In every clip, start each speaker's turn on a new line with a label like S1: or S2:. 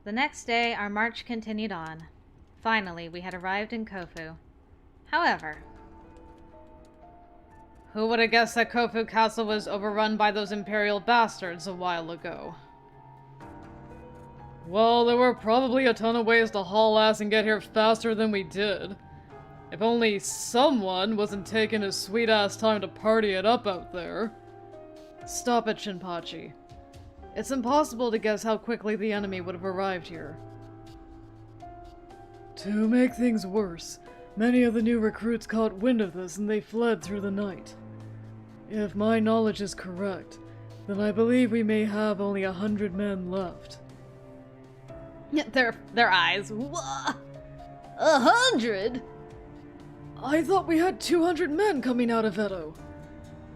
S1: The next day, our march continued on. Finally, we had arrived in Kofu. However...
S2: Who would have guessed that Kofu Castle was overrun by those Imperial bastards a while ago? Well, there were probably a ton of ways to haul ass and get here faster than we did. If only someone wasn't taking his sweet-ass time to party it up out there. Stop it, Shinpachi. It's impossible to guess how quickly the enemy would have arrived here. To make things worse, many of the new recruits caught wind of this and they fled through the night. If my knowledge is correct, then I believe we may have only 100 men left.
S1: Their eyes. Whoa! 100?
S2: I thought we had 200 men coming out of Edo.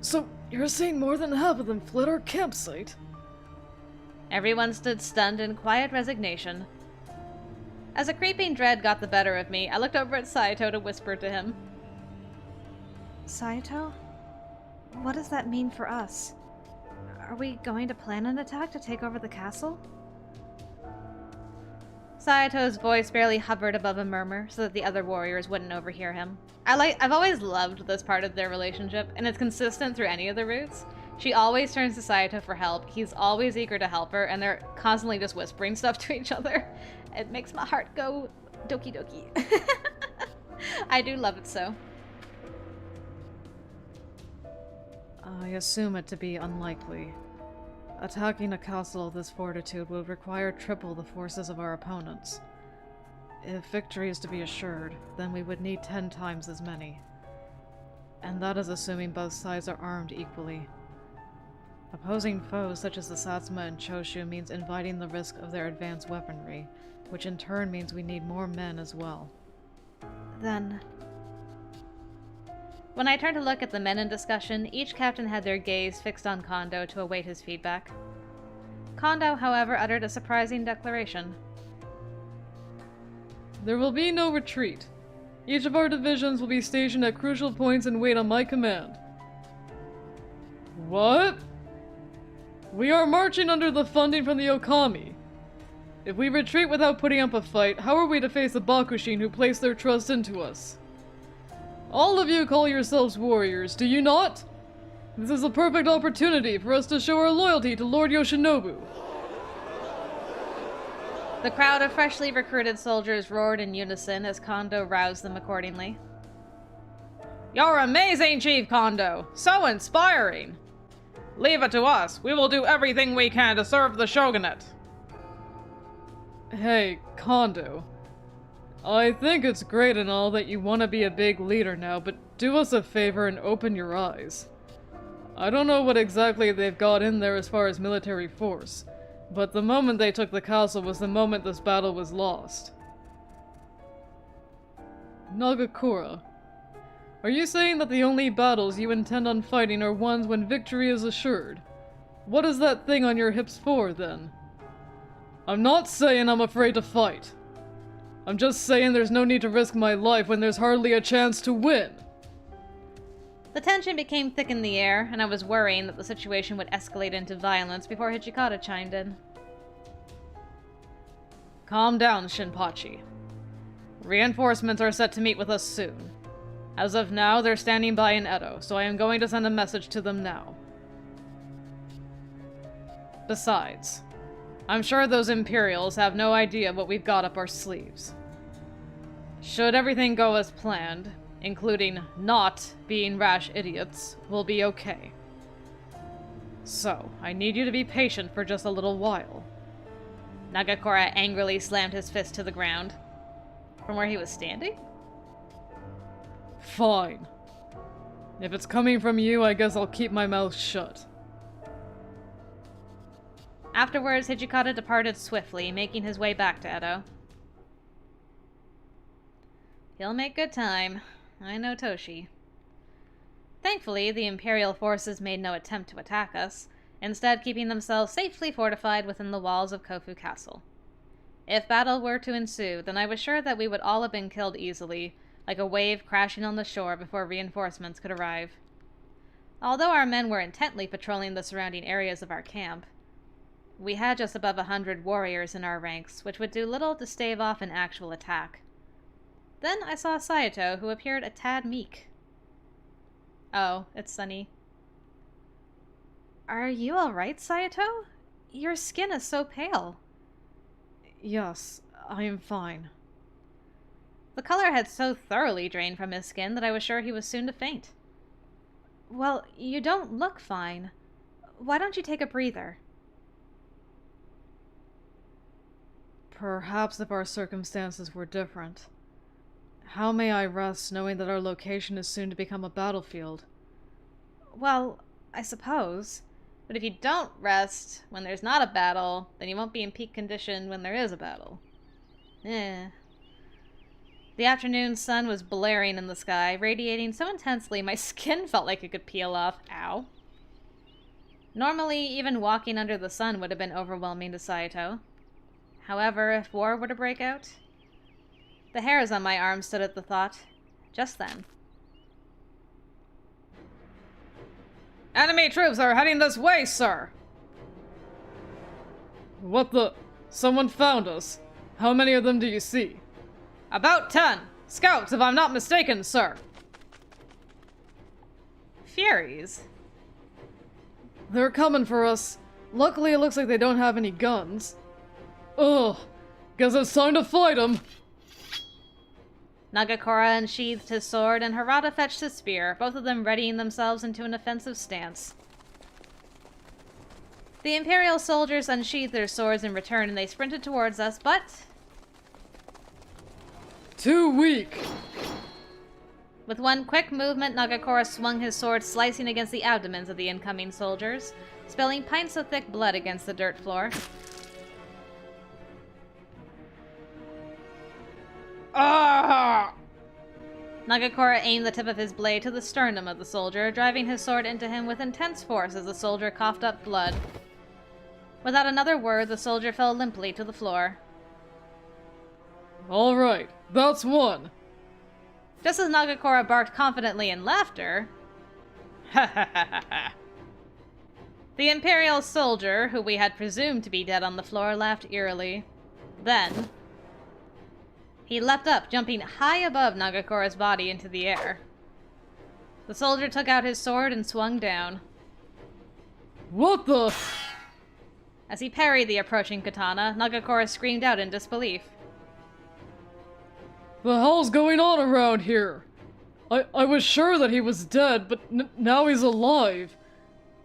S2: So, you're saying more than half of them fled our campsite?
S1: Everyone stood stunned in quiet resignation. As a creeping dread got the better of me, I looked over at Saito to whisper to him.
S3: Saito? What does that mean for us? Are we going to plan an attack to take over the castle?
S1: Saito's voice barely hovered above a murmur so that the other warriors wouldn't overhear him. I've always loved this part of their relationship, and it's consistent through any of the routes. She always turns to Saito for help, he's always eager to help her, and they're constantly just whispering stuff to each other. It makes my heart go doki doki. I do love it so.
S2: I assume it to be unlikely. Attacking a castle of this fortitude would require triple the forces of our opponents. If victory is to be assured, then we would need 10 times as many. And that is assuming both sides are armed equally. Opposing foes such as the Satsuma and Choshu means inviting the risk of their advanced weaponry, which in turn means we need more men as well.
S3: Then...
S1: When I turned to look at the men in discussion, each captain had their gaze fixed on Kondo to await his feedback. Kondo, however, uttered a surprising declaration.
S2: There will be no retreat. Each of our divisions will be stationed at crucial points and wait on my command. What? We are marching under the funding from the Okami. If we retreat without putting up a fight, how are we to face the Bakushin who place their trust into us? All of you call yourselves warriors, do you not? This is a perfect opportunity for us to show our loyalty to Lord Yoshinobu.
S1: The crowd of freshly recruited soldiers roared in unison as Kondo roused them accordingly. You're amazing, Chief Kondo! So inspiring! Leave it to us. We will do everything we can to serve the shogunate.
S2: Hey, Kondo. I think it's great and all that you want to be a big leader now, but do us a favor and open your eyes. I don't know what exactly they've got in there as far as military force, but the moment they took the castle was the moment this battle was lost. Nagakura, are you saying that the only battles you intend on fighting are ones when victory is assured? What is that thing on your hips for, then? I'm not saying I'm afraid to fight. I'm just saying there's no need to risk my life when there's hardly a chance to win.
S1: The tension became thick in the air, and I was worrying that the situation would escalate into violence before Hijikata chimed in.
S2: Calm down, Shinpachi. Reinforcements are set to meet with us soon. As of now, they're standing by in Edo, so I am going to send a message to them now. Besides, I'm sure those Imperials have no idea what we've got up our sleeves. Should everything go as planned, including not being rash idiots, we'll be okay. So, I need you to be patient for just a little while.
S1: Nagakura angrily slammed his fist to the ground. From where he was standing?
S2: Fine. If it's coming from you, I guess I'll keep my mouth shut.
S1: Afterwards, Hijikata departed swiftly, making his way back to Edo. He'll make good time. I know Toshi. Thankfully, the Imperial forces made no attempt to attack us, instead keeping themselves safely fortified within the walls of Kofu Castle. If battle were to ensue, then I was sure that we would all have been killed easily, like a wave crashing on the shore before reinforcements could arrive. Although our men were intently patrolling the surrounding areas of our camp, We had just above 100 warriors in our ranks, which would do little to stave off an actual attack. Then I saw Saito, who appeared a tad meek. Oh, it's Sunny.
S3: Are you alright, Saito? Your skin is so pale.
S2: Yes, I am fine.
S1: The color had so thoroughly drained from his skin that I was sure he was soon to faint.
S3: Well, you don't look fine. Why don't you take a breather?
S2: Perhaps if our circumstances were different. How may I rest knowing that our location is soon to become a battlefield?
S3: Well, I suppose.
S1: But if you don't rest when there's not a battle, then you won't be in peak condition when there is a battle. Eh. The afternoon sun was blaring in the sky, radiating so intensely my skin felt like it could peel off. Ow. Normally, even walking under the sun would have been overwhelming to Saito. However, if war were to break out... The hairs on my arm stood at the thought. Just then.
S2: Enemy troops are heading this way, sir! What the... Someone found us. How many of them do you see? About 10. Scouts, if I'm not mistaken, sir.
S1: Furies?
S2: They're coming for us. Luckily, it looks like they don't have any guns. Ugh. Guess it's time to fight them.
S1: Nagakura unsheathed his sword, and Harada fetched his spear, both of them readying themselves into an offensive stance. The Imperial soldiers unsheathed their swords in return, and they sprinted towards us, but...
S2: Too weak!
S1: With one quick movement, Nagakura swung his sword, slicing against the abdomens of the incoming soldiers, spilling pints of thick blood against the dirt floor.
S2: Ah!
S1: Nagakura aimed the tip of his blade to the sternum of the soldier, driving his sword into him with intense force as the soldier coughed up blood. Without another word, the soldier fell limply to the floor.
S2: All right, that's one.
S1: Just as Nagakura barked confidently in laughter, the Imperial soldier, who we had presumed to be dead on the floor, laughed eerily. Then... he leapt up, jumping high above Nagakura's body into the air. The soldier took out his sword and swung down.
S2: What the...
S1: As he parried the approaching katana, Nagakura screamed out in disbelief.
S2: The hell's going on around here? I was sure that he was dead, but now he's alive.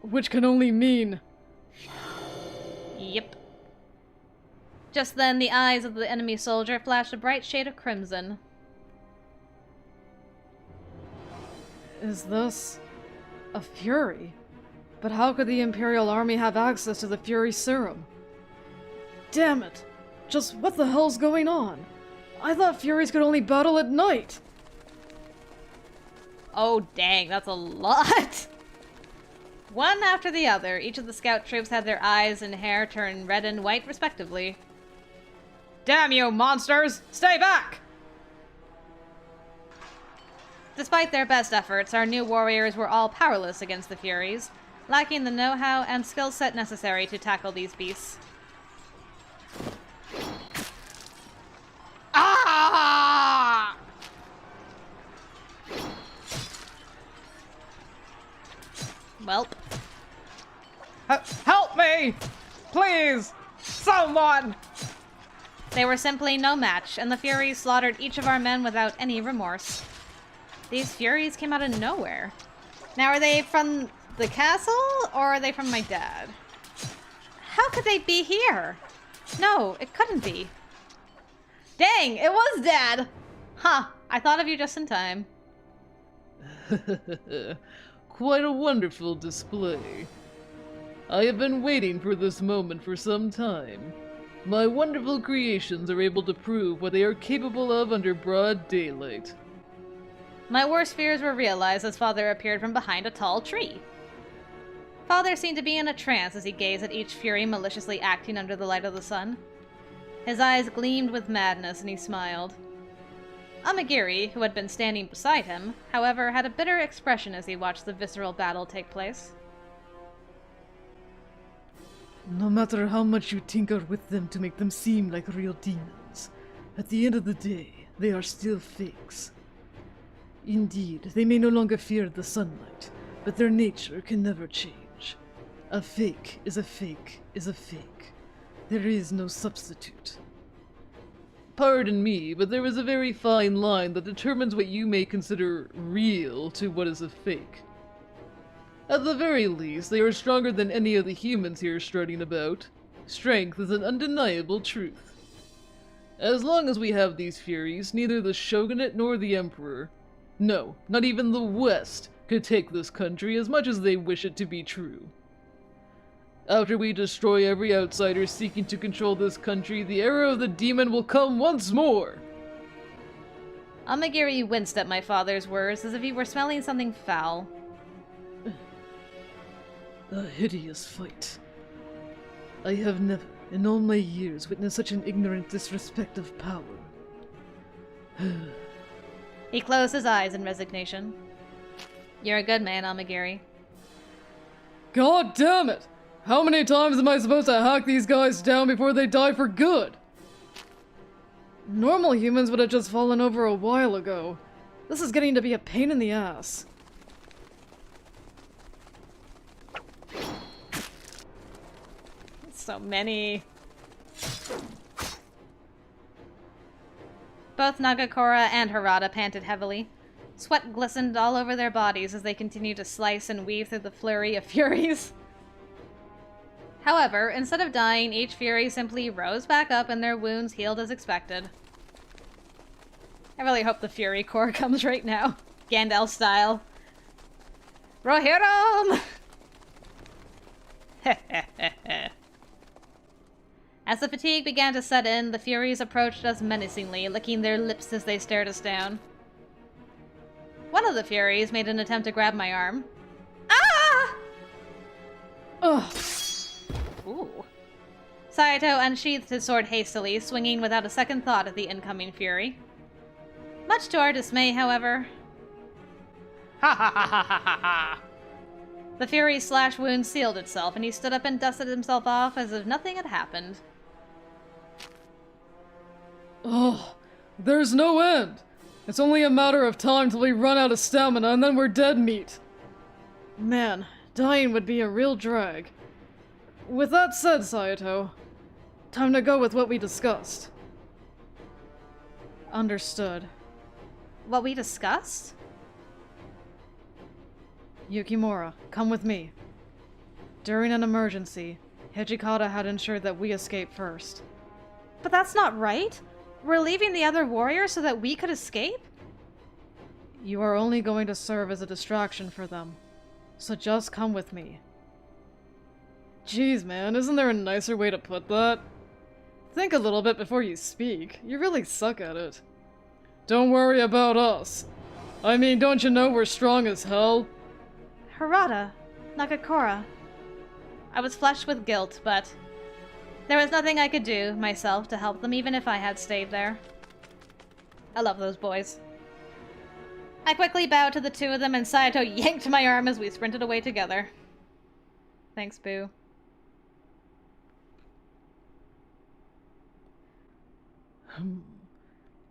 S2: Which can only mean...
S1: Yep. Just then, the eyes of the enemy soldier flashed a bright shade of crimson.
S2: Is this... a Fury? But how could the Imperial Army have access to the Fury serum? Damn it! Just what the hell's going on? I thought Furies could only battle at night!
S1: Oh dang, that's a lot! One after the other, each of the scout troops had their eyes and hair turn red and white respectively.
S2: Damn you, monsters! Stay back!
S1: Despite their best efforts, our new warriors were all powerless against the Furies, lacking the know-how and skill set necessary to tackle these beasts.
S2: Ah!
S1: Welp.
S2: Help me! Please! Someone!
S1: They were simply no match, and the Furies slaughtered each of our men without any remorse. These Furies came out of nowhere. Now, are they from the castle, or are they from my dad? How could they be here? No, it couldn't be. Dang, it was Dad! Huh, I thought of you just in time.
S4: Quite a wonderful display. I have been waiting for this moment for some time. My wonderful creations are able to prove what they are capable of under broad daylight.
S1: My worst fears were realized as Father appeared from behind a tall tree. Father seemed to be in a trance as he gazed at each Fury maliciously acting under the light of the sun. His eyes gleamed with madness, and he smiled. Amagiri, who had been standing beside him, however, had a bitter expression as he watched the visceral battle take place.
S2: No matter how much you tinker with them to make them seem like real demons, at the end of the day, they are still fakes. Indeed, they may no longer fear the sunlight, but their nature can never change. A fake is a fake is a fake. There is no substitute.
S4: Pardon me, but there is a very fine line that determines what you may consider real to what is a fake. At the very least, they are stronger than any of the humans here strutting about. Strength is an undeniable truth. As long as we have these Furies, neither the Shogunate nor the Emperor, no, not even the West, could take this country as much as they wish it to be true. After we destroy every outsider seeking to control this country, the era of the demon will come once more!
S1: Amagiri winced at my father's words as if he were smelling something foul.
S2: A hideous fight. I have never, in all my years, witnessed such an ignorant disrespect of power.
S1: He closed his eyes in resignation. You're a good man, Amagiri.
S2: God damn it! How many times am I supposed to hack these guys down before they die for good? Normal humans would have just fallen over a while ago. This is getting to be a pain in the ass.
S1: So many. Both Nagakora and Harada panted heavily. Sweat glistened all over their bodies as they continued to slice and weave through the flurry of Furies. However, instead of dying, each Fury simply rose back up and their wounds healed as expected. I really hope the Fury Core comes right now. Gandalf style. Rohirrim! As the fatigue began to set in, the Furies approached us menacingly, licking their lips as they stared us down. One of the Furies made an attempt to grab my arm. Ah!
S2: Ugh.
S1: Ooh. Saito unsheathed his sword hastily, swinging without a second thought at the incoming Fury. Much to our dismay, however... Ha ha ha ha ha ha ha! The Fury's slash wound sealed itself, and he stood up and dusted himself off as if nothing had happened.
S2: Oh, there's no end. It's only a matter of time till we run out of stamina and then we're dead meat. Man, dying would be a real drag. With that said, Saito, time to go with what we discussed. Understood.
S1: What we discussed?
S2: Yukimura, come with me. During an emergency, Hijikata had ensured that we escape first.
S1: But that's not right. We're leaving the other warriors so that we could escape?
S2: You are only going to serve as a distraction for them. So just come with me. Jeez, man, isn't there a nicer way to put that? Think a little bit before you speak. You really suck at it. Don't worry about us. I mean, don't you know we're strong as hell?
S1: Harada, Nagakora. I was flushed with guilt, but there was nothing I could do myself to help them, even if I had stayed there. I love those boys. I quickly bowed to the two of them, and Saito yanked my arm as we sprinted away together. Thanks, Boo.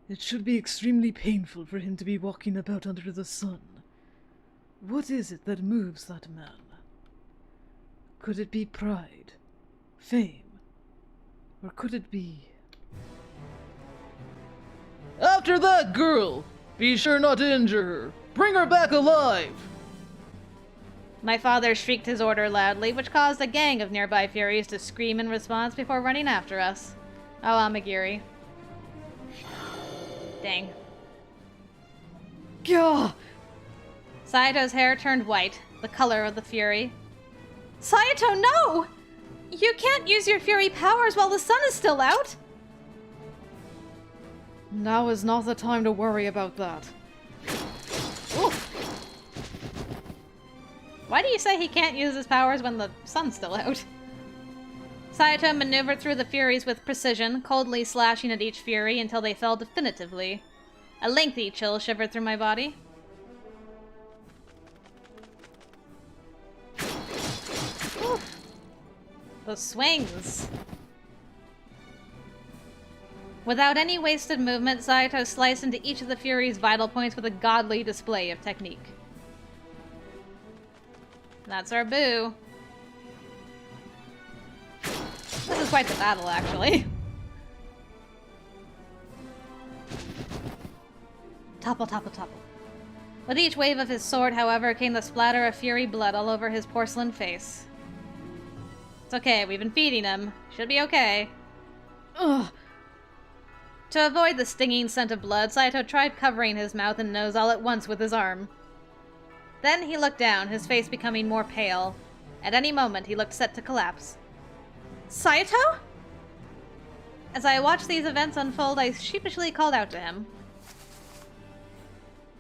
S2: It should be extremely painful for him to be walking about under the sun. What is it that moves that man? Could it be pride? Fame? Or could it be...
S4: After that girl! Be sure not to injure her! Bring her back alive!
S1: My father shrieked his order loudly, which caused a gang of nearby Furies to scream in response before running after us. Oh, Amagiri. Dang.
S2: Gah!
S1: Saito's hair turned white, the color of the Fury. Saito, no! You can't use your Fury powers while the sun is still out!
S2: Now is not the time to worry about that.
S1: Ooh. Why do you say he can't use his powers when the sun's still out? Saito maneuvered through the Furies with precision, coldly slashing at each Fury until they fell definitively. A lengthy chill shivered through my body. Oof. Those swings. Without any wasted movement, Saito sliced into each of the Furies' vital points with a godly display of technique. That's our boo. This is quite the battle, actually. Topple, topple, topple. With each wave of his sword, however, came the splatter of Fury blood all over his porcelain face. It's okay, we've been feeding him. Should be okay.
S2: Ugh.
S1: To avoid the stinging scent of blood, Saito tried covering his mouth and nose all at once with his arm. Then he looked down, his face becoming more pale. At any moment, he looked set to collapse. Saito? As I watched these events unfold, I sheepishly called out to him.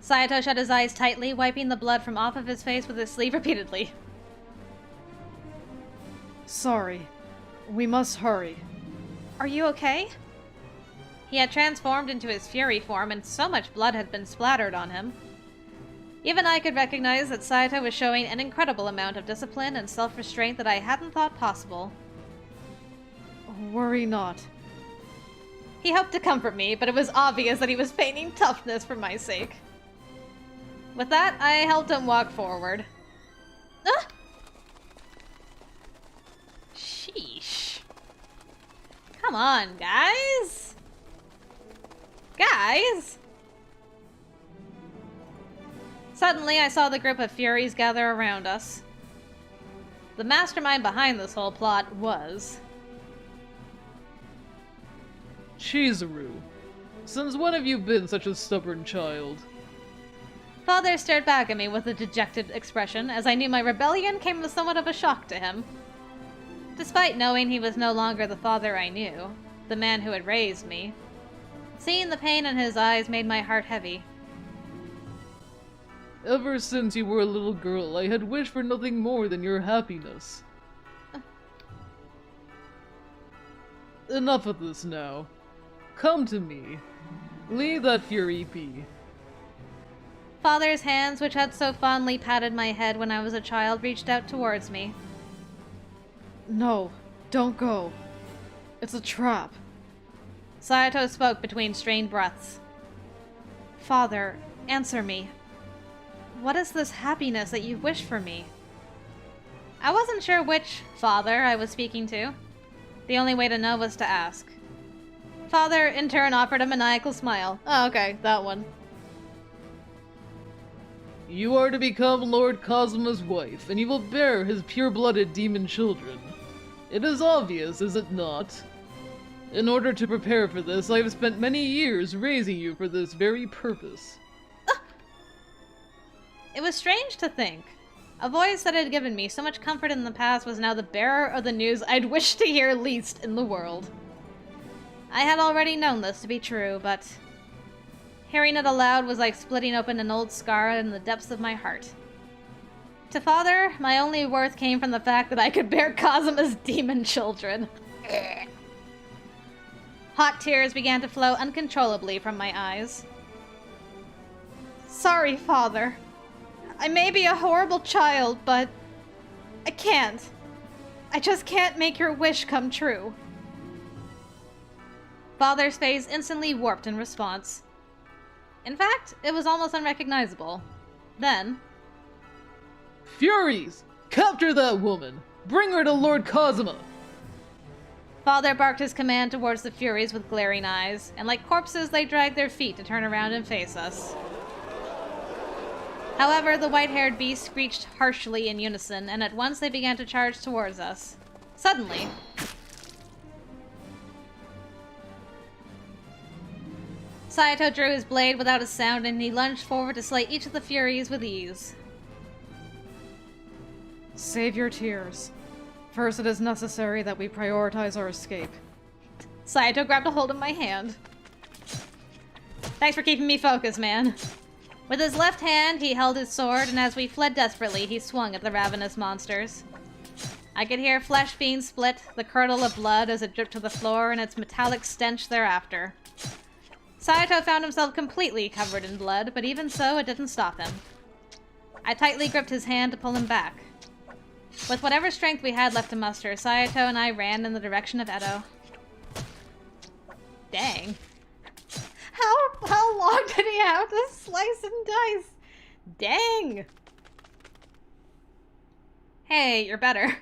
S1: Saito shut his eyes tightly, wiping the blood from off of his face with his sleeve repeatedly.
S2: Sorry. We must hurry.
S1: Are you okay? He had transformed into his Fury form, and so much blood had been splattered on him. Even I could recognize that Saito was showing an incredible amount of discipline and self-restraint that I hadn't thought possible.
S2: Worry not.
S1: He hoped to comfort me, but it was obvious that he was feigning toughness for my sake. With that, I helped him walk forward. Ah! Sheesh. Come on, guys! Guys! Suddenly, I saw the group of Furies gather around us. The mastermind behind this whole plot was...
S4: Chizuru, since when have you been such a stubborn child?
S1: Father stared back at me with a dejected expression, as I knew my rebellion came as somewhat of a shock to him. Despite knowing he was no longer the father I knew, the man who had raised me, seeing the pain in his eyes made my heart heavy.
S4: Ever since you were a little girl, I had wished for nothing more than your happiness. Enough of this now. Come to me. Leave that Fury be.
S1: Father's hands, which had so fondly patted my head when I was a child, reached out towards me.
S2: No, don't go. It's a trap.
S1: Saito spoke between strained breaths. Father, answer me. What is this happiness that you wish for me? I wasn't sure which father I was speaking to. The only way to know was to ask. Father, in turn, offered a maniacal smile. Oh, okay, that one.
S4: You are to become Lord Kazuma's wife, and you will bear his pure-blooded demon children. It is obvious, is it not? In order to prepare for this, I have spent many years raising you for this very purpose.
S1: It was strange to think. A voice that had given me so much comfort in the past was now the bearer of the news I'd wished to hear least in the world. I had already known this to be true, but hearing it aloud was like splitting open an old scar in the depths of my heart. To Father, my only worth came from the fact that I could bear Kazuma's demon children. Hot tears began to flow uncontrollably from my eyes. Sorry, Father. I may be a horrible child, but I can't. I just can't make your wish come true. Father's face instantly warped in response. In fact, it was almost unrecognizable. Then...
S4: Furies! Capture that woman! Bring her to Lord Kazuma!
S1: Father barked his command towards the Furies with glaring eyes, and like corpses they dragged their feet to turn around and face us. However, the white-haired beast screeched harshly in unison, and at once they began to charge towards us. Suddenly... Saito drew his blade without a sound, and he lunged forward to slay each of the Furies with ease.
S2: Save your tears. First, it is necessary that we prioritize our escape.
S1: Saito grabbed a hold of my hand. Thanks for keeping me focused, man. With his left hand, he held his sword, and as we fled desperately, he swung at the ravenous monsters. I could hear flesh being split, the curdle of blood as it dripped to the floor, and its metallic stench thereafter. Saito found himself completely covered in blood, but even so, it didn't stop him. I tightly gripped his hand to pull him back. With whatever strength we had left to muster, Saito and I ran in the direction of Edo. Dang. How long did he have to slice and dice? Dang. Hey, you're better.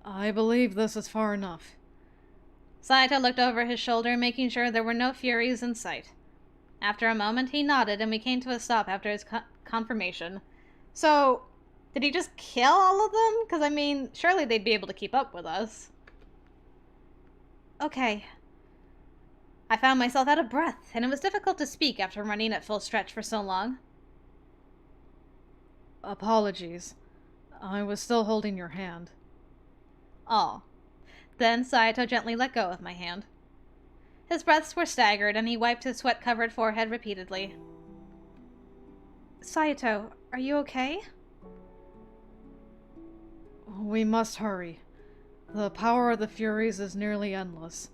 S2: I believe this is far enough.
S1: Saito looked over his shoulder, making sure there were no Furies in sight. After a moment, he nodded, and we came to a stop after his confirmation. So, did he just kill all of them? Because, I mean, surely they'd be able to keep up with us.
S3: Okay.
S1: I found myself out of breath, and it was difficult to speak after running at full stretch for so long.
S2: Apologies. I was still holding your hand.
S1: Oh. Then Saito gently let go of my hand. His breaths were staggered, and he wiped his sweat-covered forehead repeatedly.
S3: Saito, are you okay?
S2: We must hurry. The power of the Furies is nearly endless,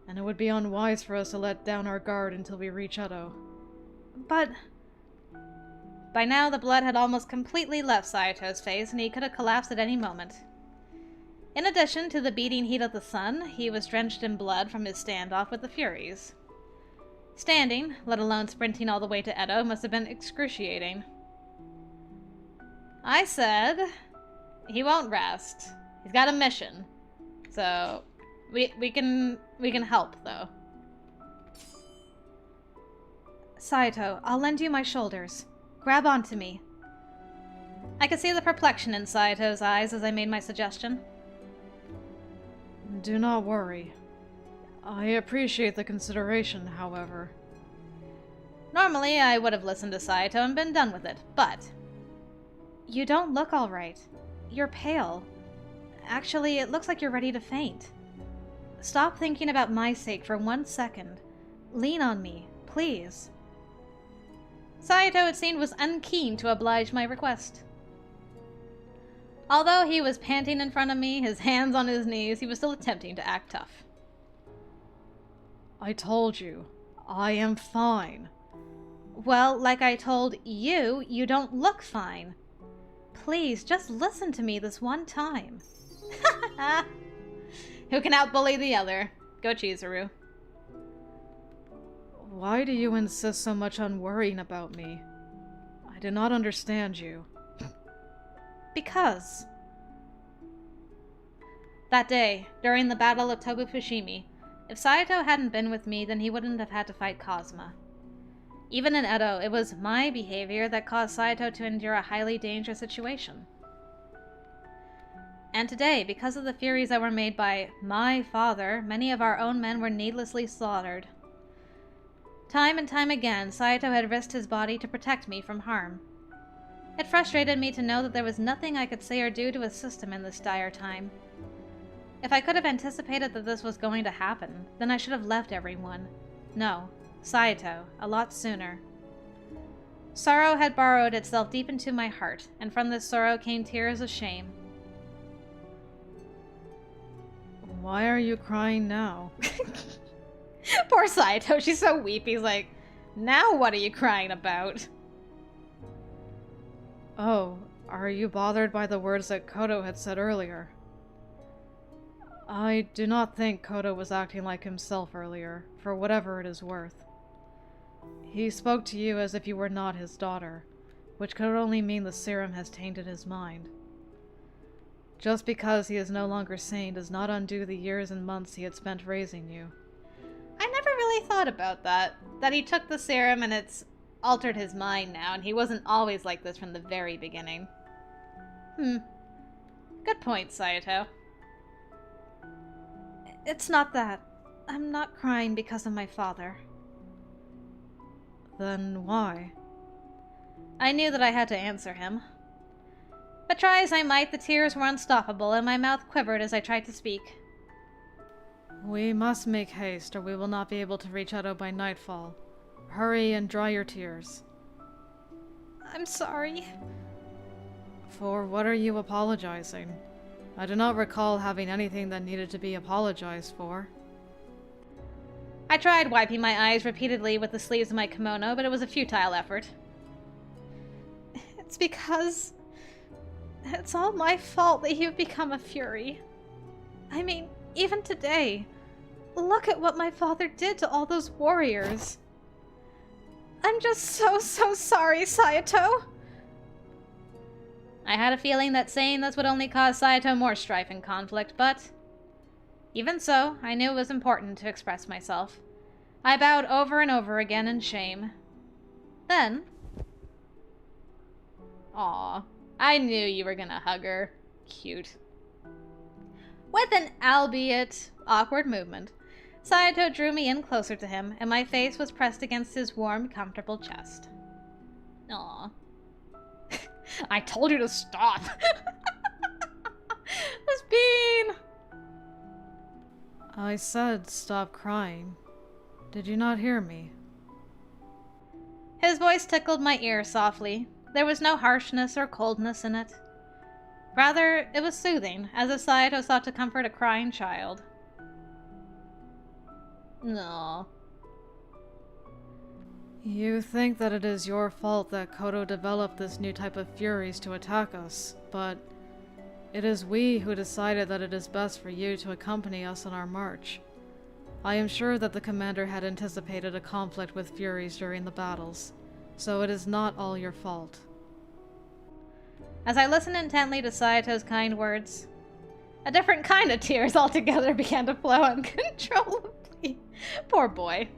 S2: and it would be unwise for us to let down our guard until we reach Edo.
S3: But...
S1: By now, the blood had almost completely left Saito's face, and he could have collapsed at any moment. In addition to the beating heat of the sun, he was drenched in blood from his standoff with the Furies. Standing, let alone sprinting all the way to Edo, must have been excruciating. I said, he won't rest. He's got a mission. So, we can help, though.
S3: Saito, I'll lend you my shoulders. Grab onto me.
S1: I could see the perplexion in Saito's eyes as I made my suggestion.
S2: Do not worry. I appreciate the consideration, however.
S1: Normally, I would have listened to Saito and been done with it, but...
S3: You don't look all right. You're pale. Actually, it looks like you're ready to faint. Stop thinking about my sake for 1 second. Lean on me, please.
S1: Saito, it seemed, was unkeen to oblige my request. Although he was panting in front of me, his hands on his knees, he was still attempting to act tough.
S2: I told you, I am fine.
S1: Well, like I told you, you don't look fine. Please, just listen to me this one time. Who can outbully the other? Go Chizuru.
S2: Why do you insist so much on worrying about me? I do not understand you.
S3: Because.
S1: That day, during the Battle of Tobufushimi, if Saito hadn't been with me, then he wouldn't have had to fight Kazuma. Even in Edo, it was my behavior that caused Saito to endure a highly dangerous situation. And today, because of the Furies that were made by my father, many of our own men were needlessly slaughtered. Time and time again, Saito had risked his body to protect me from harm. It frustrated me to know that there was nothing I could say or do to assist him in this dire time. If I could have anticipated that this was going to happen, then I should have left everyone. No, Saito, a lot sooner. Sorrow had burrowed itself deep into my heart, and from this sorrow came tears of shame.
S2: Why are you crying now?
S1: Poor Saito, she's so weepy. He's like, now what are you crying about?
S2: Oh, are you bothered by the words that Koto had said earlier? I do not think Koto was acting like himself earlier, for whatever it is worth. He spoke to you as if you were not his daughter, which could only mean the serum has tainted his mind. Just because he is no longer sane does not undo the years and months he had spent raising you.
S1: I never really thought about that. That he took the serum and it's altered his mind now, and he wasn't always like this from the very beginning. Good point, Saito.
S3: It's not that. I'm not crying because of my father.
S2: Then why?
S1: I knew that I had to answer him. But try as I might, the tears were unstoppable, and my mouth quivered as I tried to speak.
S2: We must make haste, or we will not be able to reach Edo by nightfall. Hurry and dry your tears.
S3: I'm sorry.
S2: For what are you apologizing? I do not recall having anything that needed to be apologized for.
S1: I tried wiping my eyes repeatedly with the sleeves of my kimono, but it was a futile effort.
S3: It's because... It's all my fault that you've become a Fury. I mean, even today, look at what my father did to all those warriors. I'm just so sorry, Saito.
S1: I had a feeling that saying this would only cause Saito more strife and conflict, but even so, I knew it was important to express myself. I bowed over and over again in shame. Then... Aw, I knew you were gonna hug her. Cute. With an albeit awkward movement, Saito drew me in closer to him, and my face was pressed against his warm, comfortable chest. Aw. I told you to stop! This bean!
S2: I said stop crying. Did you not hear me?
S1: His voice tickled my ear softly. There was no harshness or coldness in it. Rather, it was soothing, as if Saito sought to comfort a crying child. No.
S2: You think that it is your fault that Koto developed this new type of Furies to attack us, but it is we who decided that it is best for you to accompany us on our march. I am sure that the commander had anticipated a conflict with Furies during the battles, so it is not all your fault.
S1: As I listened intently to Saito's kind words, a different kind of tears altogether began to flow uncontrollably. Poor boy.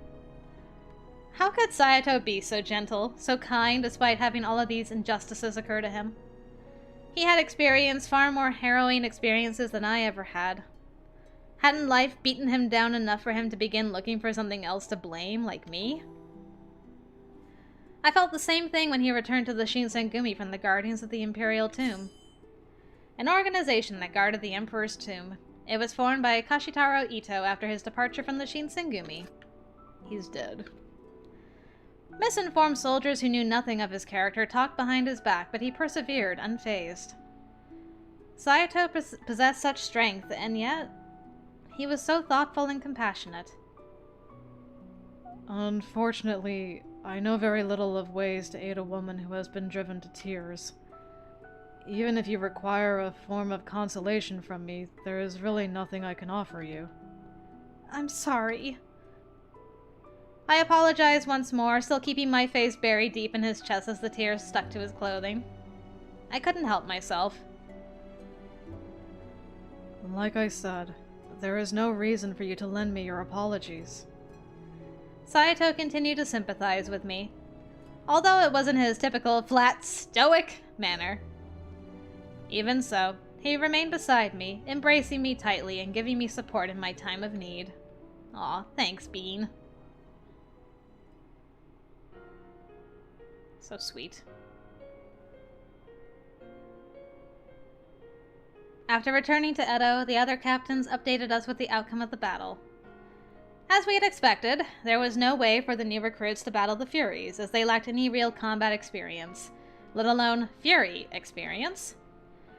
S1: How could Saito be so gentle, so kind, despite having all of these injustices occur to him? He had experienced far more harrowing experiences than I ever had. Hadn't life beaten him down enough for him to begin looking for something else to blame, like me? I felt the same thing when he returned to the Shinsengumi from the Guardians of the Imperial Tomb. An organization that guarded the Emperor's tomb. It was formed by Kashitaro Ito after his departure from the Shinsengumi. He's dead. Misinformed soldiers who knew nothing of his character talked behind his back, but he persevered, unfazed. Saito possessed such strength, and yet he was so thoughtful and compassionate.
S2: Unfortunately, I know very little of ways to aid a woman who has been driven to tears. Even if you require a form of consolation from me, there is really nothing I can offer you.
S3: I'm sorry.
S1: I apologized once more, still keeping my face buried deep in his chest as the tears stuck to his clothing. I couldn't help myself.
S2: Like I said, there is no reason for you to lend me your apologies.
S1: Saito continued to sympathize with me, although it wasn't his typical flat, stoic manner. Even so, he remained beside me, embracing me tightly and giving me support in my time of need. Aw, thanks, Bean. So sweet. After returning to Edo, the other captains updated us with the outcome of the battle. As we had expected, there was no way for the new recruits to battle the Furies, as they lacked any real combat experience, let alone Fury experience.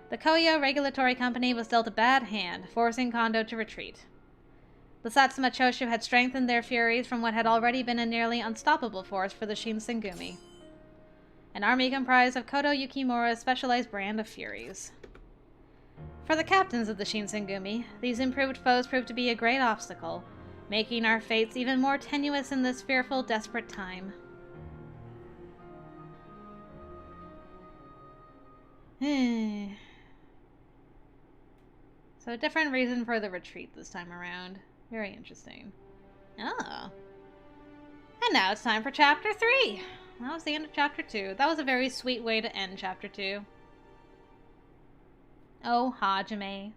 S1: The Koyo Regulatory Company was dealt a bad hand, forcing Kondo to retreat. The Satsuma Choshu had strengthened their Furies from what had already been a nearly unstoppable force for the Shinsengumi. An army comprised of Kodo Yukimura's specialized brand of Furies. For the captains of the Shinsengumi, these improved foes proved to be a great obstacle, making our fates even more tenuous in this fearful, desperate time. So a different reason for the retreat this time around. Very interesting. Oh. And now it's time for Chapter 3! That was the end of Chapter 2. That was a very sweet way to end Chapter 2. Oh, Hajime.